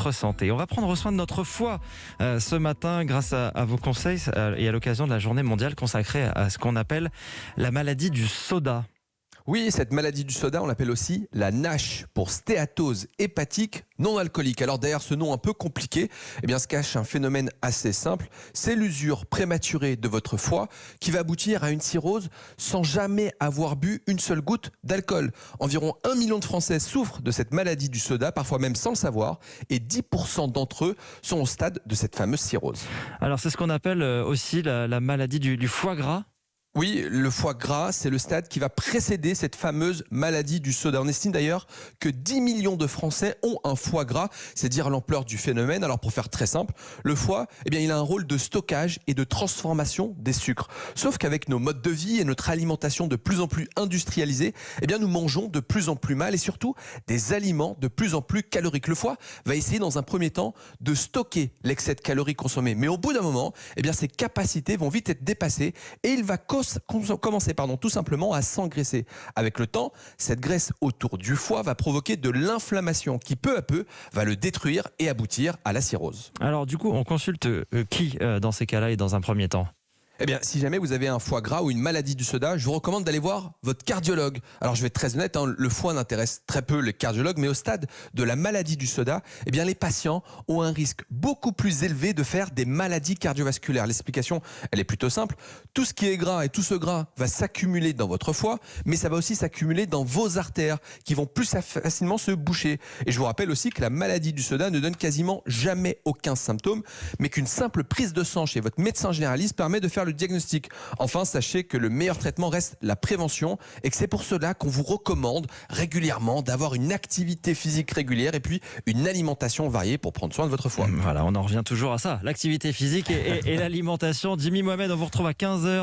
votre santé. On va prendre soin de notre foie ce matin grâce à vos conseils et à l'occasion de la journée mondiale consacrée à ce qu'on appelle la maladie du soda. Oui, cette maladie du soda, on l'appelle aussi la NASH, pour stéatose hépatique non alcoolique. Alors derrière ce nom un peu compliqué, se cache un phénomène assez simple. C'est l'usure prématurée de votre foie qui va aboutir à une cirrhose sans jamais avoir bu une seule goutte d'alcool. Environ 1 million de Français souffrent de cette maladie du soda, parfois même sans le savoir, et 10% d'entre eux sont au stade de cette fameuse cirrhose. Alors c'est ce qu'on appelle aussi la maladie du foie gras. Oui, le foie gras, c'est le stade qui va précéder cette fameuse maladie du soda. On estime d'ailleurs que 10 millions de Français ont un foie gras, c'est dire l'ampleur du phénomène. Alors pour faire très simple, le foie, il a un rôle de stockage et de transformation des sucres. Sauf qu'avec nos modes de vie et notre alimentation de plus en plus industrialisée, nous mangeons de plus en plus mal et surtout des aliments de plus en plus caloriques. Le foie va essayer dans un premier temps de stocker l'excès de calories consommées. Mais au bout d'un moment, ses capacités vont vite être dépassées et il va commencer tout simplement à s'engraisser. Avec le temps, cette graisse autour du foie va provoquer de l'inflammation qui peu à peu va le détruire et aboutir à la cirrhose. Alors du coup, on consulte qui dans ces cas-là et dans un premier temps ? Si jamais vous avez un foie gras ou une maladie du soda, je vous recommande d'aller voir votre cardiologue. Alors je vais être très honnête, le foie n'intéresse très peu les cardiologues, mais au stade de la maladie du soda, les patients ont un risque beaucoup plus élevé de faire des maladies cardiovasculaires. L'explication, elle est plutôt simple. Tout ce qui est gras et tout ce gras va s'accumuler dans votre foie, mais ça va aussi s'accumuler dans vos artères qui vont plus facilement se boucher. Et je vous rappelle aussi que la maladie du soda ne donne quasiment jamais aucun symptôme, mais qu'une simple prise de sang chez votre médecin généraliste permet de faire le diagnostic. Enfin, sachez que le meilleur traitement reste la prévention et que c'est pour cela qu'on vous recommande régulièrement d'avoir une activité physique régulière et puis une alimentation variée pour prendre soin de votre foie. Voilà, on en revient toujours à ça, l'activité physique et l'alimentation. Jimmy Mohamed, on vous retrouve à 15h.